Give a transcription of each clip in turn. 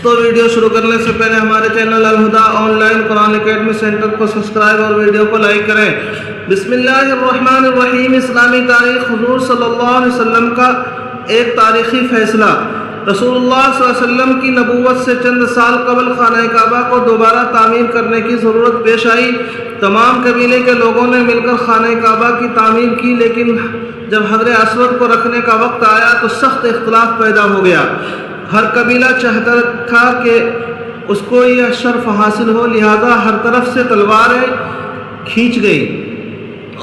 تو ویڈیو شروع کرنے سے پہلے ہمارے channel Al-Huda online Quran academy centre کو سبسکرائب اور ویڈیو کو لائک کریں۔ بسم اللہ الرحمن الرحیم۔ اسلامی تاریخ۔ حضور صلی اللہ علیہ وسلم کا ایک تاریخی فیصلہ۔ رسول اللہ صلی اللہ علیہ وسلم کی نبوت سے چند سال قبل خانہ کعبہ کو دوبارہ تعمیر کرنے کی ضرورت پیش آئی۔ تمام قبیلے کے لوگوں نے مل کر خانہ کعبہ کی تعمیر کی، لیکن جب حجر اسود کو رکھنے کا وقت آیا تو سخت اختلاف پیدا ہو گیا۔ ہر قبیلہ چاہتا تھا کہ اس کو یہ شرف حاصل ہو، لہذا ہر طرف سے تلواریں کھینچ گئی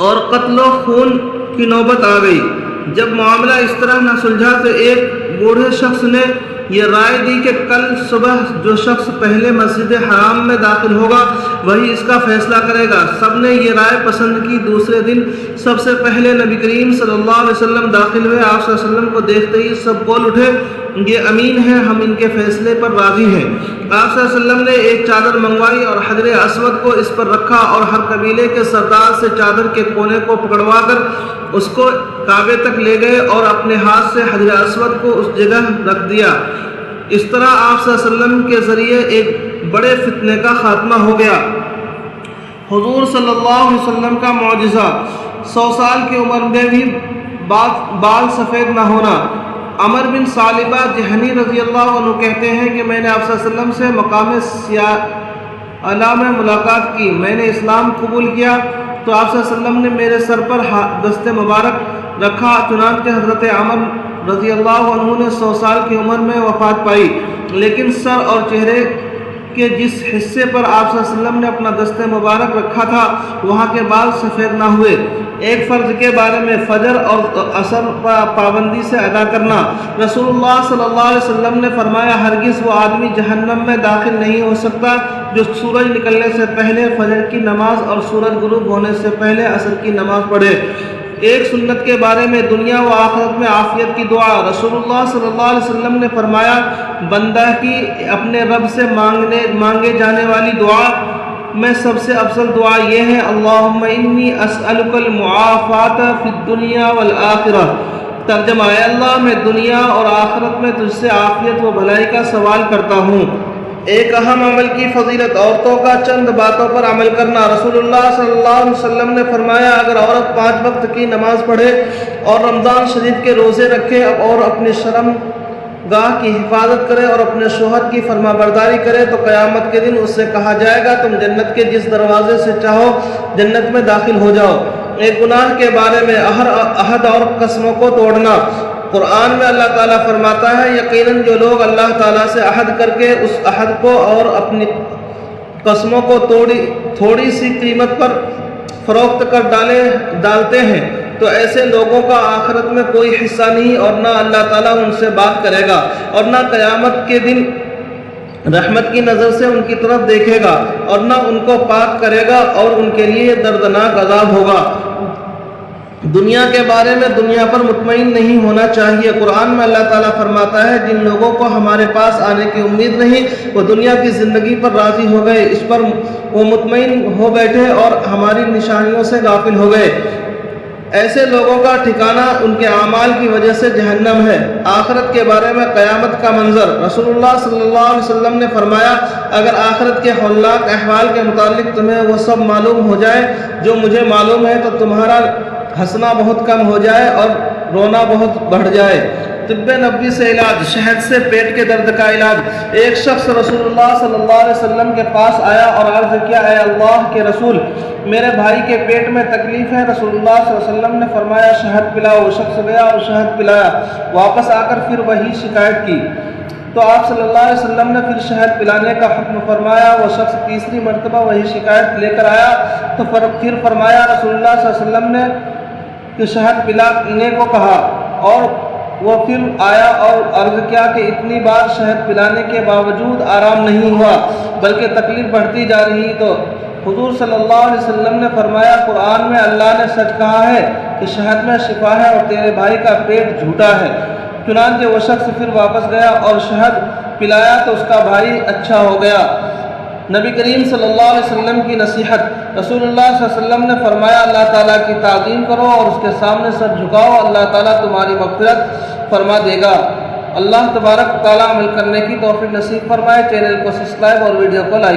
اور قتل و خون کی نوبت آ گئی۔ جب معاملہ اس طرح نہ سلجھا تو ایک بوڑھے شخص نے یہ رائے دی کہ کل صبح جو شخص پہلے مسجد حرام میں داخل ہوگا وہی اس کا فیصلہ کرے گا۔ سب نے یہ رائے پسند کی۔ دوسرے دن سب سے پہلے نبی کریم صلی اللہ علیہ وسلم داخل ہوئے۔ آپ صلی اللہ علیہ وسلم کو دیکھتے ہی سب بول اٹھے، یہ امین ہیں، ہم ان کے فیصلے پر راضی ہیں۔ آپ صلی اللہ علیہ وسلم نے ایک چادر منگوائی اور حجر اسود کو اس پر رکھا اور ہر قبیلے کے سردار سے چادر کے کونے کو پکڑوا کر اس کو کعبے تک لے گئے اور اپنے ہاتھ سے حجر اسود کو اس جگہ رکھ دیا۔ اس طرح آپ صلی اللہ علیہ وسلم کے ذریعے ایک بڑے فتنے کا خاتمہ ہو گیا۔ حضور صلی اللہ علیہ وسلم کا معجزہ۔ 100 سال کی عمر میں بھی بال سفید نہ ہونا۔ عمر بن ثعلبہ جہنی رضی اللہ عنہ کہتے ہیں کہ میں نے آپ صلی اللہ علیہ وسلم سے مقام سیالہ میں ملاقات کی۔ میں نے اسلام قبول کیا تو آپ صلی اللہ علیہ وسلم نے میرے سر پر دست مبارک رکھا۔ چنانچہ حضرت عمر رضی اللہ عنہ نے 100 سال کی عمر میں وفات پائی، لیکن سر اور چہرے کے جس حصے پر آپ صلی اللہ علیہ وسلم نے اپنا دست مبارک رکھا تھا وہاں کے بال سفید نہ ہوئے۔ ایک فرض کے بارے میں فجر اور عصر پابندی سے ادا کرنا۔ رسول اللہ صلی اللہ علیہ وسلم نے فرمایا، ہرگز وہ آدمی جہنم میں داخل نہیں ہو سکتا جو سورج نکلنے سے پہلے فجر کی نماز اور سورج غروب ہونے سے پہلے عصر کی نماز پڑھے۔ ایک سنت کے بارے میں دنیا و آخرت میں عافیت کی دعا۔ رسول اللہ صلی اللہ علیہ وسلم نے فرمایا، بندہ کی اپنے رب سے مانگے جانے والی دعا میں سب سے افضل دعا یہ ہے، اللہم انی اسألک المعافات فی الدنیا والآخرہ۔ ترجمہ، اے اللہ میں دنیا اور آخرت میں تجھ سے عافیت و بھلائی کا سوال کرتا ہوں۔ ایک اہم عمل کی فضیلت، عورتوں کا چند باتوں پر عمل کرنا۔ رسول اللہ صلی اللہ علیہ وسلم نے فرمایا، اگر عورت 5 وقت کی نماز پڑھے اور رمضان شریف کے روزے رکھے اور اپنی شرم گاہ کی حفاظت کرے اور اپنے شوہر کی فرما برداری کرے تو قیامت کے دن اس سے کہا جائے گا، تم جنت کے جس دروازے سے چاہو جنت میں داخل ہو جاؤ۔ ایک گناہ کے بارے میں عہد اور قسموں کو توڑنا۔ قرآن میں اللہ تعالیٰ فرماتا ہے، یقیناً جو لوگ اللہ تعالیٰ سے عہد کر کے اس عہد کو اور اپنی قسموں کو تھوڑی سی قیمت پر فروخت کر ڈالتے ہیں تو ایسے لوگوں کا آخرت میں کوئی حصہ نہیں، اور نہ اللہ تعالیٰ ان سے بات کرے گا اور نہ قیامت کے دن رحمت کی نظر سے ان کی طرف دیکھے گا اور نہ ان کو پاک کرے گا، اور ان کے لیے دردناک عذاب ہوگا۔ دنیا کے بارے میں دنیا پر مطمئن نہیں ہونا چاہیے۔ قرآن میں اللہ تعالیٰ فرماتا ہے، جن لوگوں کو ہمارے پاس آنے کی امید نہیں وہ دنیا کی زندگی پر راضی ہو گئے، اس پر وہ مطمئن ہو بیٹھے اور ہماری نشانیوں سے غافل ہو گئے۔ ایسے لوگوں کا ٹھکانہ ان کے اعمال کی وجہ سے جہنم ہے۔ آخرت کے بارے میں قیامت کا منظر۔ رسول اللہ صلی اللہ علیہ وسلم نے فرمایا، اگر آخرت کے ہولناک احوال کے متعلق تمہیں وہ سب معلوم ہو جائے جو مجھے معلوم ہے تو تمہارا ہنسنا بہت کم ہو جائے اور رونا بہت بڑھ جائے۔ طب نبوی سے علاج۔ شہد سے پیٹ کے درد کا علاج۔ ایک شخص رسول اللہ صلی اللہ علیہ وسلم کے پاس آیا اور عرض کیا، اے اللہ کے رسول، میرے بھائی کے پیٹ میں تکلیف ہے۔ رسول اللہ صلی اللہ علیہ وسلم نے فرمایا، شہد پلاؤ۔ وہ شخص گیا اور شہد پلایا، واپس آ کر پھر وہی شکایت کی تو آپ صلی اللہ علیہ وسلم نے پھر شہد پلانے کا حکم فرمایا۔ وہ شخص تیسری مرتبہ وہی شکایت لے کر آیا تو پھر فرمایا، رسول اللہ صلی اللہ علیہ وسلم نے کہ شہد پلانے کو کہا، اور وہ پھر آیا اور عرض کیا کہ اتنی بار شہد پلانے کے باوجود آرام نہیں ہوا بلکہ تکلیف بڑھتی جا رہی۔ تو حضور صلی اللہ علیہ وسلم نے فرمایا، قرآن میں اللہ نے سچ کہا ہے کہ شہد میں شفا ہے اور تیرے بھائی کا پیٹ جھوٹا ہے۔ چنانچہ وہ شخص پھر واپس گیا اور شہد پلایا تو اس کا بھائی اچھا ہو گیا۔ نبی کریم صلی اللہ علیہ وسلم کی نصیحت۔ رسول اللہ صلی اللہ علیہ وسلم نے فرمایا، اللہ تعالیٰ کی تعظیم کرو اور اس کے سامنے سر جھکاؤ، اللہ تعالیٰ تمہاری مغفرت فرما دے گا۔ اللہ تبارک تعالیٰ عمل کرنے کی توفیق نصیب فرمائے۔ چینل کو سبسکرائب اور ویڈیو کو لائک